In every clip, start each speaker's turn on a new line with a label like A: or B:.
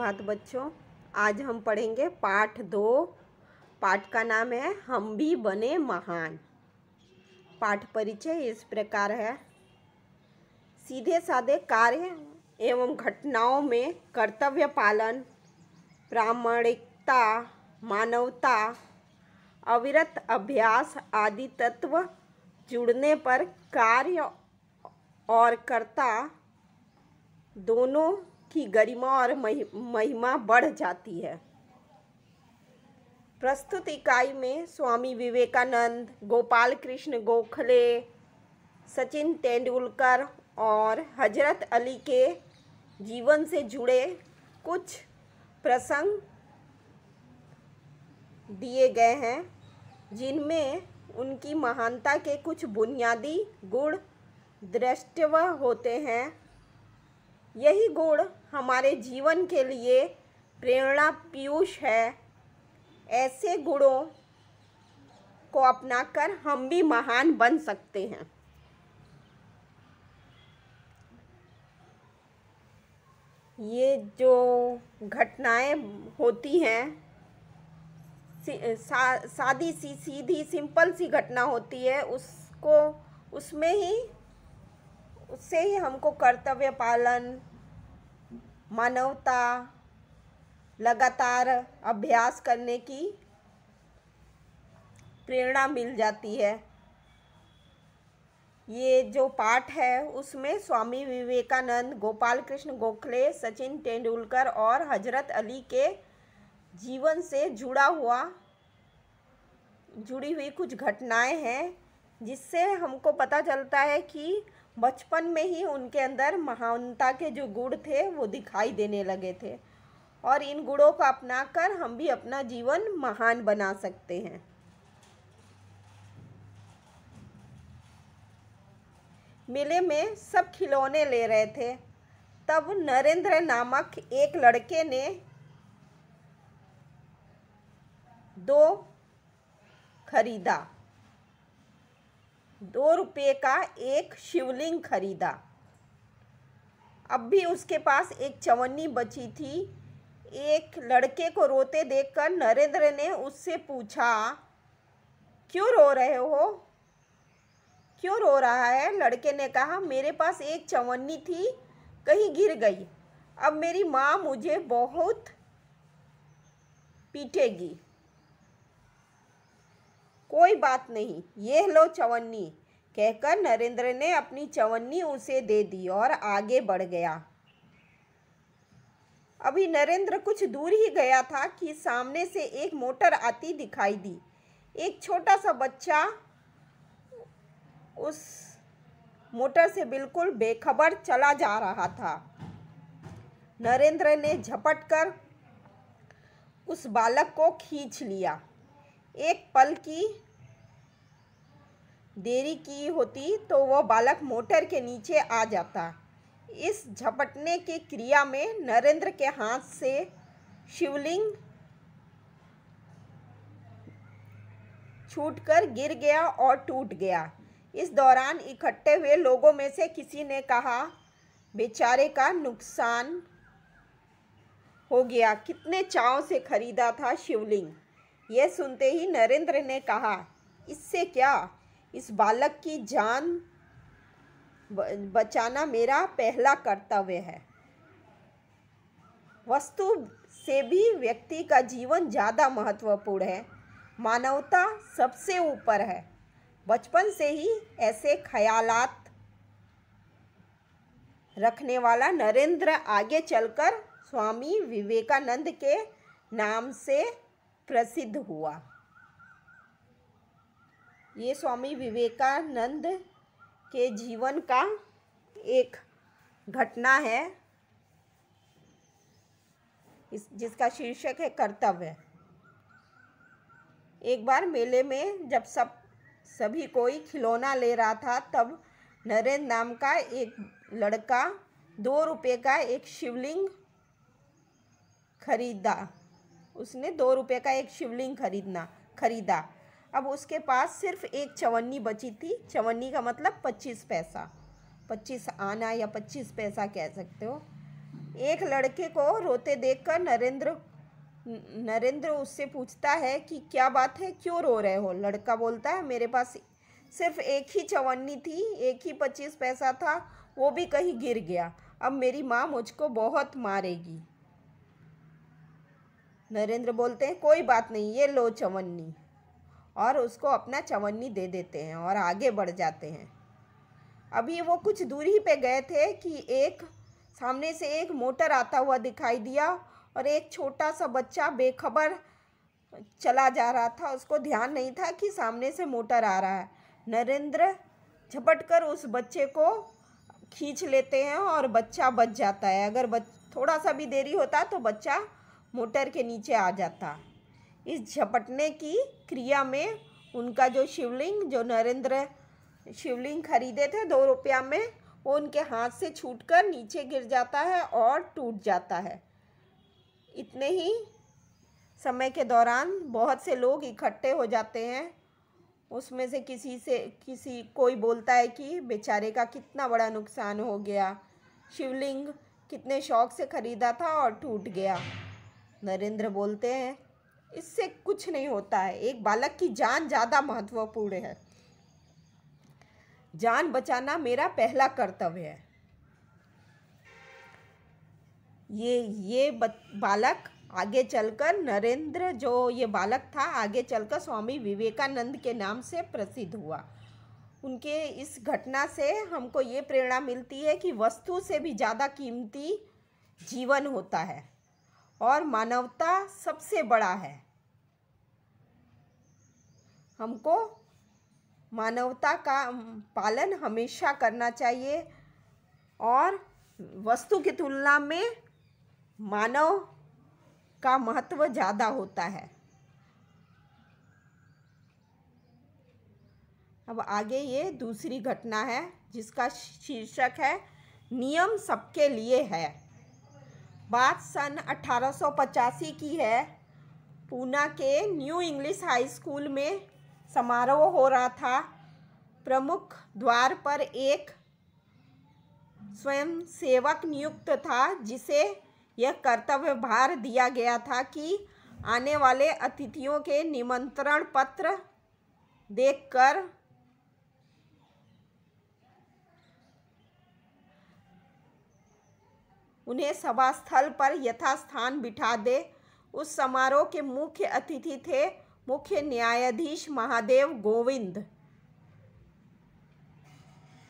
A: सुप्रभात बच्चों। आज हम पढ़ेंगे पाठ 2। पाठ का नाम है हम भी बने महान। पाठ परिचय इस प्रकार है। सीधे साधे कार्य एवं घटनाओं में कर्तव्य पालन, प्रामाणिकता, मानवता, अविरत अभ्यास आदि तत्व जुड़ने पर कार्य और कर्ता दोनों की गरिमा और महिमा बढ़ जाती है। प्रस्तुत इकाई में स्वामी विवेकानंद, गोपाल कृष्ण गोखले, सचिन तेंदुलकर और हजरत अली के जीवन से जुड़े कुछ प्रसंग दिए गए हैं, जिनमें उनकी महानता के कुछ बुनियादी गुण दृष्टव्य होते हैं। यही गुण हमारे जीवन के लिए प्रेरणा पीयूष है। ऐसे गुणों को अपनाकर हम भी महान बन सकते हैं। ये जो घटनाएं होती हैं, सादी सी सीधी सिंपल सी घटना होती है, उससे ही हमको कर्तव्य पालन, मानवता, लगातार अभ्यास करने की प्रेरणा मिल जाती है। ये जो पाठ है उसमें स्वामी विवेकानंद, गोपाल कृष्ण गोखले, सचिन तेंदुलकर और हजरत अली के जीवन से जुड़ी हुई कुछ घटनाएं हैं, जिससे हमको पता चलता है कि बचपन में ही उनके अंदर महानता के जो गुण थे वो दिखाई देने लगे थे, और इन गुणों को अपनाकर हम भी अपना जीवन महान बना सकते हैं। मेले में सब खिलौने ले रहे थे, तब नरेंद्र नामक एक लड़के ने 2 खरीदा। 2 रुपये का एक शिवलिंग खरीदा। अब भी उसके पास एक चवन्नी बची थी। एक लड़के को रोते देखकर नरेंद्र ने उससे पूछा, क्यों रो रहे हो? क्यों रो रहा है? लड़के ने कहा, मेरे पास एक चवन्नी थी, कहीं गिर गई। अब मेरी माँ मुझे बहुत पीटेगी। कोई बात नहीं, ये लो चवन्नी, कहकर नरेंद्र ने अपनी चवन्नी उसे दे दी और आगे बढ़ गया। अभी नरेंद्र कुछ दूर ही गया था कि सामने से एक मोटर आती दिखाई दी। एक छोटा सा बच्चा उस मोटर से बिल्कुल बेखबर चला जा रहा था। नरेंद्र ने झपट कर उस बालक को खींच लिया। एक पल की देरी की होती तो वह बालक मोटर के नीचे आ जाता। इस झपटने की क्रिया में नरेंद्र के हाथ से शिवलिंग छूटकर गिर गया और टूट गया। इस दौरान इकट्ठे हुए लोगों में से किसी ने कहा, बेचारे का नुकसान हो गया, कितने चाव से खरीदा था शिवलिंग। यह सुनते ही नरेंद्र ने कहा, इससे क्या, इस बालक की जान बचाना मेरा पहला कर्तव्य है। वस्तु से भी व्यक्ति का जीवन ज़्यादा महत्वपूर्ण है। मानवता सबसे ऊपर है। बचपन से ही ऐसे ख्यालात रखने वाला नरेंद्र आगे चलकर स्वामी विवेकानंद के नाम से प्रसिद्ध हुआ। ये स्वामी विवेकानंद के जीवन का एक घटना है, जिसका शीर्षक है कर्तव्य। एक बार मेले में जब सभी कोई खिलौना ले रहा था, तब नरेंद्र नाम का एक लड़का 2 रुपये का एक शिवलिंग खरीदा। उसने 2 रुपये का एक शिवलिंग खरीदा। अब उसके पास सिर्फ एक चवन्नी बची थी। चवन्नी का मतलब 25 पैसा, 25 आना या 25 पैसा कह सकते हो। एक लड़के को रोते देखकर नरेंद्र उससे पूछता है कि क्या बात है, क्यों रो रहे हो। लड़का बोलता है, मेरे पास सिर्फ एक ही चवन्नी थी, एक ही 25 पैसा था, वो भी कहीं गिर गया। अब मेरी माँ मुझको बहुत मारेगी। नरेंद्र बोलते हैं, कोई बात नहीं, ये लो चवन्नी, और उसको अपना चवन्नी दे देते हैं और आगे बढ़ जाते हैं। अभी वो कुछ दूरी पे गए थे कि सामने से एक मोटर आता हुआ दिखाई दिया और एक छोटा सा बच्चा बेखबर चला जा रहा था। उसको ध्यान नहीं था कि सामने से मोटर आ रहा है। नरेंद्र झपट कर उस बच्चे को खींच लेते हैं और बच्चा बच जाता है। अगर थोड़ा सा भी देरी होता तो बच्चा मोटर के नीचे आ जाता। इस झपटने की क्रिया में उनका जो नरेंद्र शिवलिंग खरीदे थे 2 रुपया में, वो उनके हाथ से छूटकर नीचे गिर जाता है और टूट जाता है। इतने ही समय के दौरान बहुत से लोग इकट्ठे हो जाते हैं। उसमें से कोई बोलता है कि बेचारे का कितना बड़ा नुकसान हो गया, शिवलिंग कितने शौक से खरीदा था और टूट गया। नरेंद्र बोलते हैं, इससे कुछ नहीं होता है, एक बालक की जान ज़्यादा महत्वपूर्ण है। जान बचाना मेरा पहला कर्तव्य है। ये बालक आगे चलकर नरेंद्र ये बालक था, आगे चलकर स्वामी विवेकानंद के नाम से प्रसिद्ध हुआ। उनके इस घटना से हमको ये प्रेरणा मिलती है कि वस्तु से भी ज़्यादा कीमती जीवन होता है और मानवता सबसे बड़ा है। हमको मानवता का पालन हमेशा करना चाहिए और वस्तु की तुलना में मानव का महत्व ज़्यादा होता है। अब आगे ये दूसरी घटना है जिसका शीर्षक है नियम सबके लिए है। बात सन 1885 की है। पूना के न्यू इंग्लिश हाई स्कूल में समारोह हो रहा था। प्रमुख द्वार पर एक स्वयंसेवक नियुक्त था जिसे यह कर्तव्य भार दिया गया था कि आने वाले अतिथियों के निमंत्रण पत्र देखकर उन्हें सभा स्थल पर यथास्थान बिठा दे। उस समारोह के मुख्य अतिथि थे मुख्य न्यायाधीश महादेव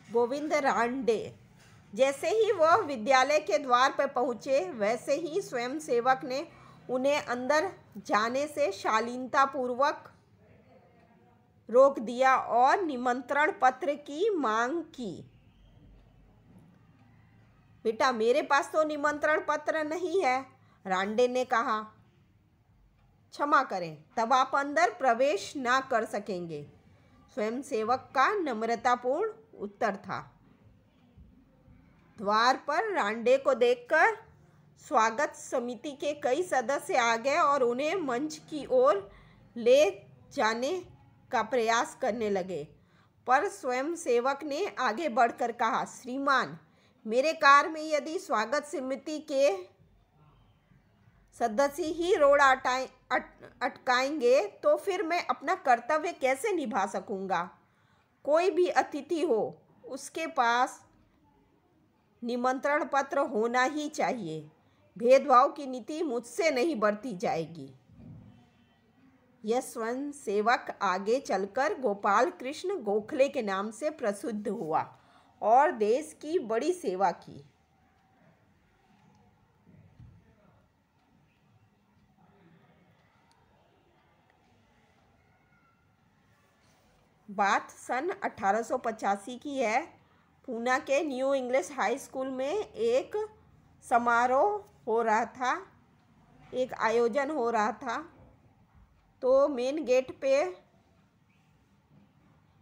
A: गोविंद रांडे। जैसे ही वह विद्यालय के द्वार पर पहुंचे, वैसे ही स्वयंसेवक ने उन्हें अंदर जाने से शालीनतापूर्वक रोक दिया और निमंत्रण पत्र की मांग की। बेटा, मेरे पास तो निमंत्रण पत्र नहीं है, रांडे ने कहा। क्षमा करें, तब आप अंदर प्रवेश ना कर सकेंगे, स्वयंसेवक का नम्रतापूर्ण उत्तर था। द्वार पर रांडे को देखकर स्वागत समिति के कई सदस्य आ गए और उन्हें मंच की ओर ले जाने का प्रयास करने लगे, पर स्वयंसेवक ने आगे बढ़कर कहा, श्रीमान, मेरे कार में यदि स्वागत समिति के सदस्य ही रोड अटकाएंगे तो फिर मैं अपना कर्तव्य कैसे निभा सकूंगा। कोई भी अतिथि हो, उसके पास निमंत्रण पत्र होना ही चाहिए। भेदभाव की नीति मुझसे नहीं बरती जाएगी। यह स्वयंसेवक आगे चलकर गोपाल कृष्ण गोखले के नाम से प्रसिद्ध हुआ और देश की बड़ी सेवा की। बात सन 1885 की है। पूना के न्यू इंग्लिश हाई स्कूल में एक समारोह हो रहा था, एक आयोजन हो रहा था। तो मेन गेट पे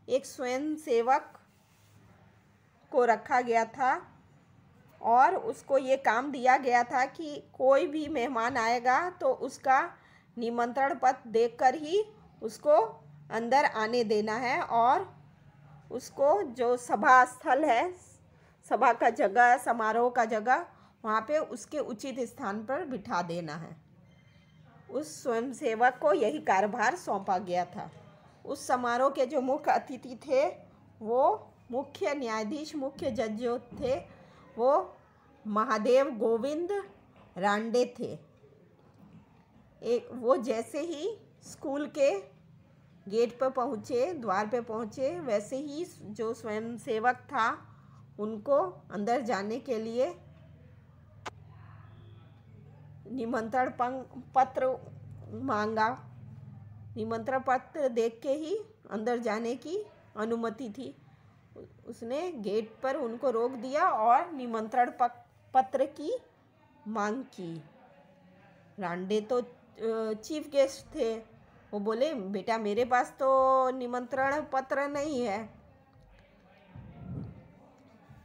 A: एक स्वयंसेवक को रखा गया था और उसको ये काम दिया गया था कि कोई भी मेहमान आएगा तो उसका निमंत्रण पत्र देखकर ही उसको अंदर आने देना है और उसको जो सभा स्थल है, सभा का जगह, समारोह का जगह, वहाँ पे उसके उचित स्थान पर बिठा देना है। उस स्वयंसेवक को यही कार्यभार सौंपा गया था। उस समारोह के जो मुख्य अतिथि थे वो मुख्य न्यायाधीश, मुख्य जज जो थे वो महादेव गोविंद रांडे थे। वो जैसे ही स्कूल के गेट पर पहुँचे, द्वार पे पहुँचे, वैसे ही जो स्वयंसेवक था उनको अंदर जाने के लिए निमंत्रण पत्र मांगा। निमंत्रण पत्र देख के ही अंदर जाने की अनुमति थी। उसने गेट पर उनको रोक दिया और निमंत्रण पत्र की मांग की। रांडे तो चीफ गेस्ट थे, वो बोले बेटा मेरे पास तो निमंत्रण पत्र नहीं है।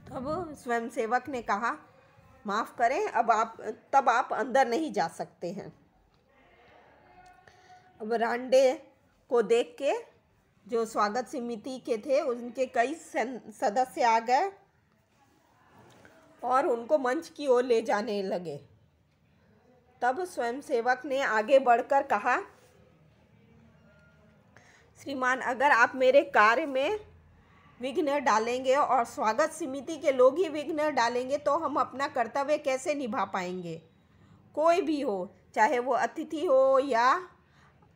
A: तब स्वयंसेवक ने कहा माफ़ करें, तब आप अंदर नहीं जा सकते हैं। अब रांडे को देख के जो स्वागत समिति के थे उनके कई सदस्य आ गए और उनको मंच की ओर ले जाने लगे। तब स्वयंसेवक ने आगे बढ़कर कहा, श्रीमान अगर आप मेरे कार्य में विघ्न डालेंगे और स्वागत समिति के लोग ही विघ्न डालेंगे तो हम अपना कर्तव्य कैसे निभा पाएंगे। कोई भी हो, चाहे वो अतिथि हो या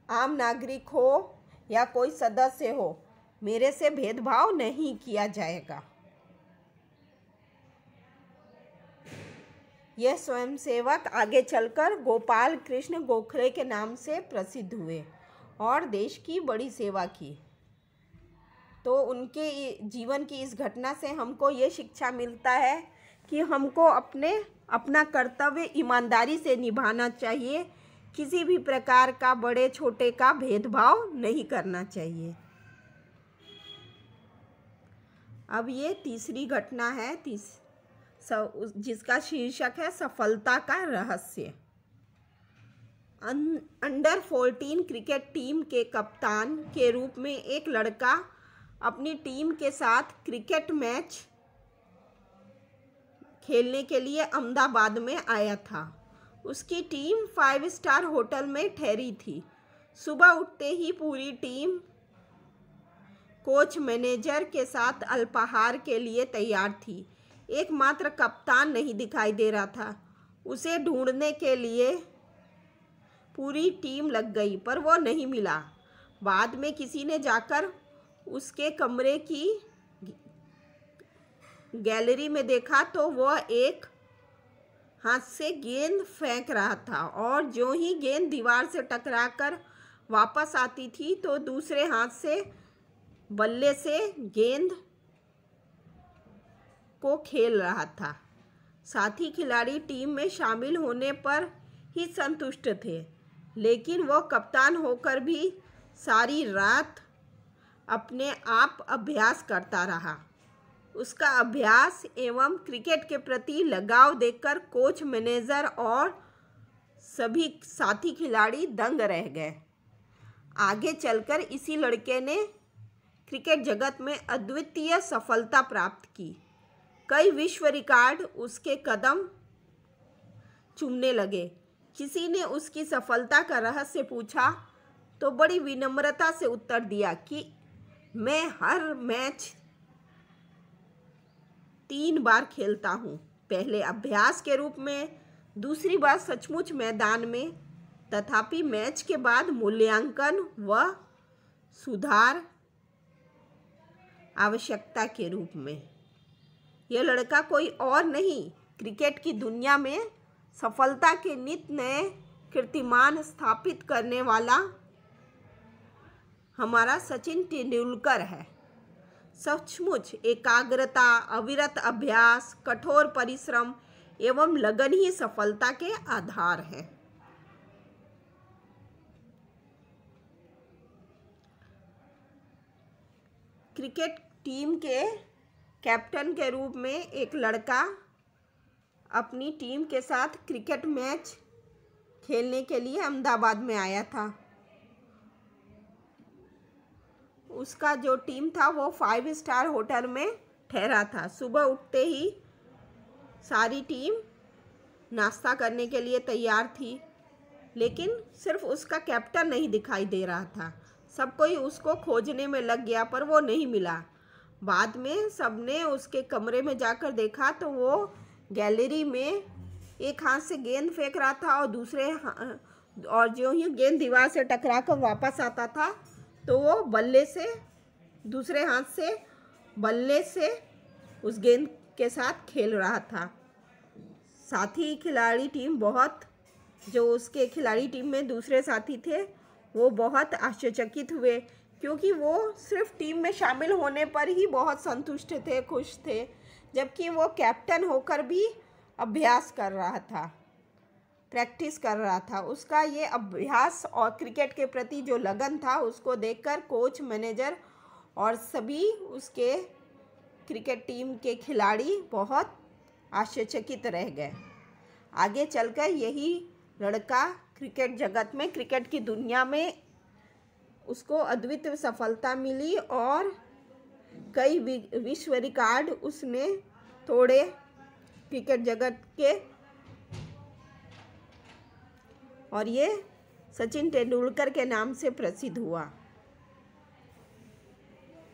A: आम नागरिक हो या कोई सदस्य हो, मेरे से भेदभाव नहीं किया जाएगा। यह स्वयंसेवक आगे चलकर गोपाल कृष्ण गोखले के नाम से प्रसिद्ध हुए और देश की बड़ी सेवा की। तो उनके जीवन की इस घटना से हमको ये शिक्षा मिलता है कि हमको अपना कर्तव्य ईमानदारी से निभाना चाहिए। किसी भी प्रकार का बड़े छोटे का भेदभाव नहीं करना चाहिए। अब ये तीसरी घटना है जिसका शीर्षक है सफलता का रहस्य। अंडर 14 क्रिकेट टीम के कप्तान के रूप में एक लड़का अपनी टीम के साथ क्रिकेट मैच खेलने के लिए अहमदाबाद में आया था। उसकी टीम 5 स्टार होटल में ठहरी थी। सुबह उठते ही पूरी टीम कोच मैनेजर के साथ अल्पाहार के लिए तैयार थी। एकमात्र कप्तान नहीं दिखाई दे रहा था। उसे ढूंढने के लिए पूरी टीम लग गई पर वो नहीं मिला। बाद में किसी ने जाकर उसके कमरे की गैलरी में देखा तो वह एक हाथ से गेंद फेंक रहा था और जो ही गेंद दीवार से टकराकर वापस आती थी तो दूसरे हाथ से बल्ले से गेंद को खेल रहा था। साथी खिलाड़ी टीम में शामिल होने पर ही संतुष्ट थे, लेकिन वह कप्तान होकर भी सारी रात अपने आप अभ्यास करता रहा। उसका अभ्यास एवं क्रिकेट के प्रति लगाव देखकर कोच, मैनेजर और सभी साथी खिलाड़ी दंग रह गए। आगे चलकर इसी लड़के ने क्रिकेट जगत में अद्वितीय सफलता प्राप्त की। कई विश्व रिकॉर्ड उसके कदम चूमने लगे। किसी ने उसकी सफलता का रहस्य पूछा तो बड़ी विनम्रता से उत्तर दिया कि मैं हर मैच 3 बार खेलता हूँ, पहले अभ्यास के रूप में, दूसरी बार सचमुच मैदान में, तथापि मैच के बाद मूल्यांकन व सुधार आवश्यकता के रूप में। यह लड़का कोई और नहीं, क्रिकेट की दुनिया में सफलता के नित नए कीर्तिमान स्थापित करने वाला हमारा सचिन तेंदुलकर है। सचमुच एकाग्रता, अविरत अभ्यास, कठोर परिश्रम एवं लगन ही सफलता के आधार है। क्रिकेट टीम के कैप्टन के रूप में एक लड़का अपनी टीम के साथ क्रिकेट मैच खेलने के लिए अहमदाबाद में आया था। उसका जो टीम था वो 5 स्टार होटल में ठहरा था। सुबह उठते ही सारी टीम नाश्ता करने के लिए तैयार थी, लेकिन सिर्फ उसका कैप्टन नहीं दिखाई दे रहा था। सब कोई उसको खोजने में लग गया, पर वो नहीं मिला। बाद में सबने उसके कमरे में जाकर देखा तो वो गैलरी में एक हाथ से गेंद फेंक रहा था और जो ही गेंद दीवार से टकरा कर वापस आता था तो वो दूसरे हाथ से बल्ले से उस गेंद के साथ खेल रहा था। साथी खिलाड़ी टीम जो उसके खिलाड़ी टीम में दूसरे साथी थे वो बहुत आश्चर्यचकित हुए, क्योंकि वो सिर्फ टीम में शामिल होने पर ही बहुत संतुष्ट थे, खुश थे, जबकि वो कैप्टन होकर भी अभ्यास कर रहा था, प्रैक्टिस कर रहा था। उसका ये अभ्यास और क्रिकेट के प्रति जो लगन था उसको देखकर कोच, मैनेजर और सभी उसके क्रिकेट टीम के खिलाड़ी बहुत आश्चर्यचकित रह गए। आगे चलकर यही लड़का क्रिकेट जगत में, क्रिकेट की दुनिया में उसको अद्वितीय सफलता मिली और कई विश्व रिकॉर्ड उसने तोड़े क्रिकेट जगत के। और ये सचिन तेंदुलकर के नाम से प्रसिद्ध हुआ।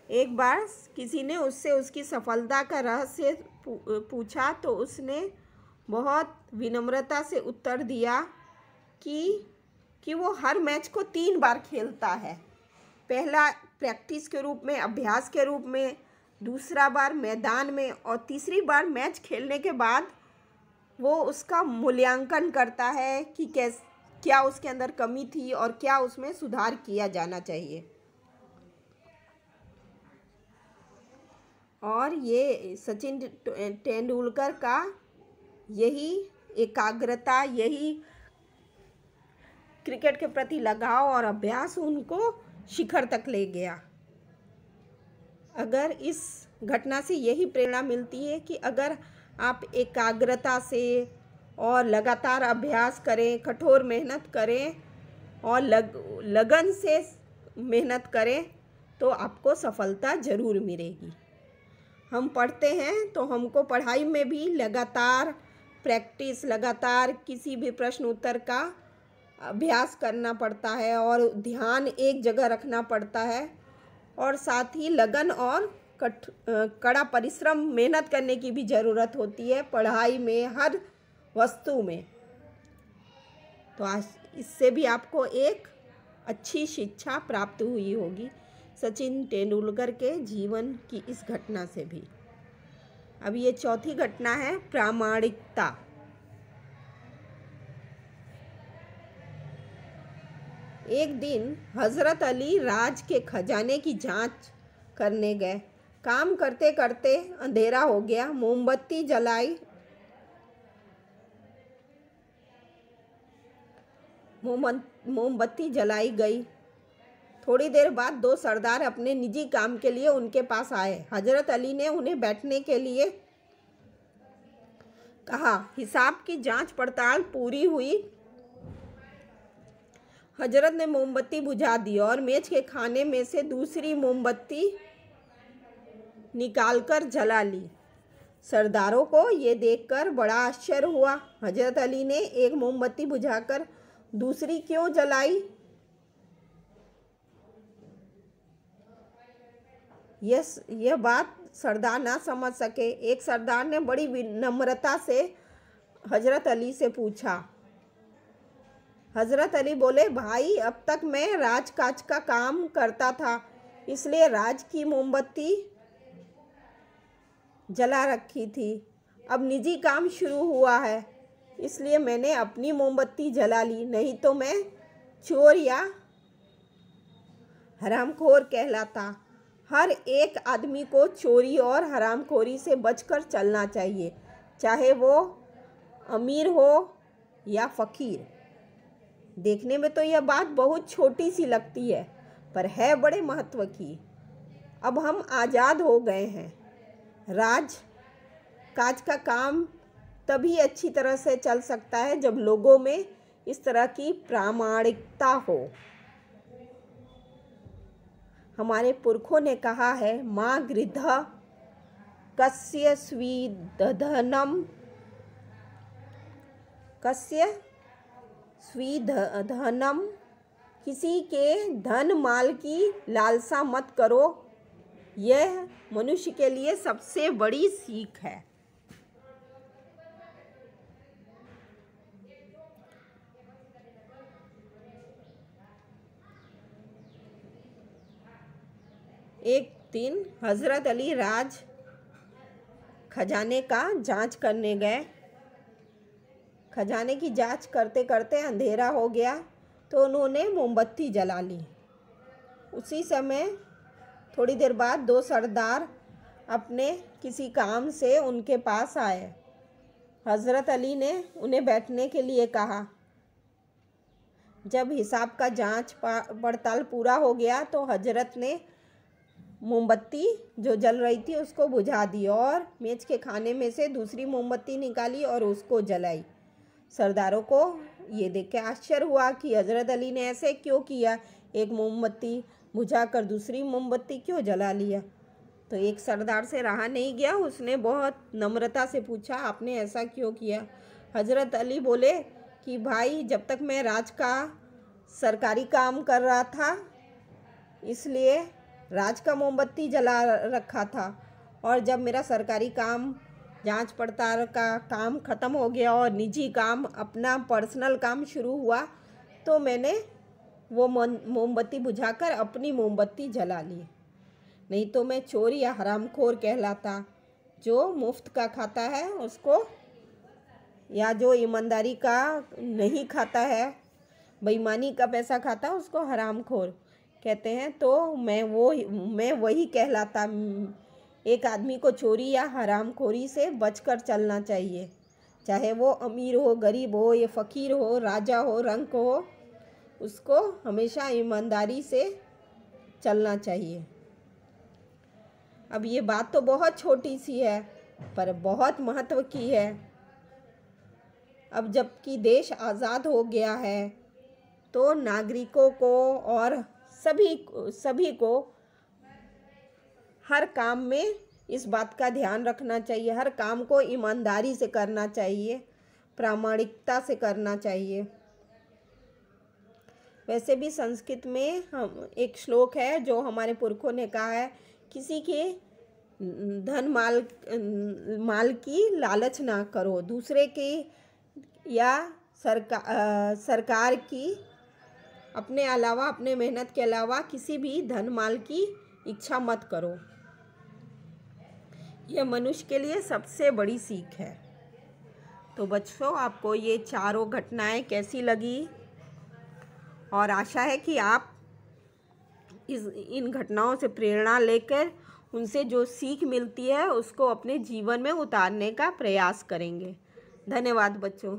A: एक बार किसी ने उससे उसकी सफलता का रहस्य पूछा तो उसने बहुत विनम्रता से उत्तर दिया कि वो हर मैच को 3 बार खेलता है। पहला प्रैक्टिस के रूप में, अभ्यास के रूप में, दूसरा बार मैदान में और तीसरी बार मैच खेलने के बाद वो उसका मूल्यांकन करता है कि क्या उसके अंदर कमी थी और क्या उसमें सुधार किया जाना चाहिए। और ये सचिन तेंदुलकर का यही एकाग्रता, यही क्रिकेट के प्रति लगाव और अभ्यास उनको शिखर तक ले गया। अगर इस घटना से यही प्रेरणा मिलती है कि अगर आप एकाग्रता से और लगातार अभ्यास करें, कठोर मेहनत करें और लगन से मेहनत करें तो आपको सफलता ज़रूर मिलेगी। हम पढ़ते हैं तो हमको पढ़ाई में भी लगातार प्रैक्टिस, लगातार किसी भी प्रश्न उत्तर का अभ्यास करना पड़ता है और ध्यान एक जगह रखना पड़ता है, और साथ ही लगन और कड़ा परिश्रम, मेहनत करने की भी ज़रूरत होती है पढ़ाई में, हर वस्तु में। तो आज इससे भी आपको एक अच्छी शिक्षा प्राप्त हुई होगी सचिन तेंदुलकर के जीवन की इस घटना से भी। अब ये चौथी घटना है प्रामाणिकता। एक दिन हजरत अली राज के खजाने की जांच करने गए। काम करते करते अंधेरा हो गया। मोमबत्ती जलाई गई। थोड़ी देर बाद 2 सरदार अपने निजी काम के लिए उनके पास आए। हजरत अली ने उन्हें बैठने के लिए कहा। हिसाब की जांच पड़ताल पूरी हुई। हजरत ने मोमबत्ती बुझा दी और मेज के खाने में से दूसरी मोमबत्ती निकालकर जला ली। सरदारों को ये देखकर बड़ा आश्चर्य हुआ। हजरत अली ने एक मोमबत्ती बुझाकर दूसरी क्यों जलाई? यह बात सरदार ना समझ सके। एक सरदार ने बड़ी विनम्रता से हजरत अली से पूछा। हजरत अली बोले, भाई, अब तक मैं राजकाज का काम करता था, इसलिए राज की मोमबत्ती जला रखी थी। अब निजी काम शुरू हुआ है, इसलिए मैंने अपनी मोमबत्ती जला ली, नहीं तो मैं चोर या हरामखोर कहलाता। हर एक आदमी को चोरी और हरामखोरी से बचकर चलना चाहिए, चाहे वो अमीर हो या फ़कीर। देखने में तो यह बात बहुत छोटी सी लगती है, पर है बड़े महत्व की। अब हम आज़ाद हो गए हैं। काज का काम तभी अच्छी तरह से चल सकता है जब लोगों में इस तरह की प्रामाणिकता हो। हमारे पुरखों ने कहा है, माँ गृध्र कस्य स्वीदधनम कस्य स्वीधनम, किसी के धन माल की लालसा मत करो। यह मनुष्य के लिए सबसे बड़ी सीख है। एक दिन हजरत अली राज खजाने का जांच करने गए। खजाने की जांच करते करते अंधेरा हो गया तो उन्होंने मोमबत्ती जला ली। उसी समय थोड़ी देर बाद दो सरदार अपने किसी काम से उनके पास आए। हजरत अली ने उन्हें बैठने के लिए कहा। जब हिसाब का जांच पड़ताल पूरा हो गया तो हजरत ने मोमबत्ती जो जल रही थी उसको बुझा दी और मेज के खाने में से दूसरी मोमबत्ती निकाली और उसको जलाई। सरदारों को ये देख के आश्चर्य हुआ कि हजरत अली ने ऐसे क्यों किया, एक मोमबत्ती बुझाकर दूसरी मोमबत्ती क्यों जला लिया। तो एक सरदार से रहा नहीं गया, उसने बहुत नम्रता से पूछा, आपने ऐसा क्यों किया। हजरत अली बोले कि भाई, जब तक मैं राज का सरकारी काम कर रहा था इसलिए राज का मोमबत्ती जला रखा था, और जब मेरा सरकारी काम जांच पड़ताल का काम ख़त्म हो गया और निजी काम, अपना पर्सनल काम शुरू हुआ तो मैंने वो मोमबत्ती बुझाकर अपनी मोमबत्ती जला ली। नहीं तो मैं चोर या हरामखोर कहलाता। जो मुफ्त का खाता है उसको, या जो ईमानदारी का नहीं खाता है, बेईमानी का पैसा खाता है, उसको हरामखोर कहते हैं। तो मैं वही कहलाता। एक आदमी को चोरी या हरामखोरी से बचकर चलना चाहिए, चाहे वो अमीर हो, गरीब हो, या फ़कीर हो, राजा हो, रंक हो, उसको हमेशा ईमानदारी से चलना चाहिए। अब ये बात तो बहुत छोटी सी है पर बहुत महत्व की है। अब जबकि देश आज़ाद हो गया है तो नागरिकों को और सभी को हर काम में इस बात का ध्यान रखना चाहिए। हर काम को ईमानदारी से करना चाहिए, प्रामाणिकता से करना चाहिए। वैसे भी संस्कृत में हम एक श्लोक है जो हमारे पुरखों ने कहा है, किसी के धन माल की लालच ना करो। दूसरे की या सरकार की, अपने अलावा, अपने मेहनत के अलावा किसी भी धन माल की इच्छा मत करो। यह मनुष्य के लिए सबसे बड़ी सीख है। तो बच्चों, आपको ये चारों घटनाएं कैसी लगी, और आशा है कि आप इन घटनाओं से प्रेरणा लेकर उनसे जो सीख मिलती है उसको अपने जीवन में उतारने का प्रयास करेंगे। धन्यवाद बच्चों।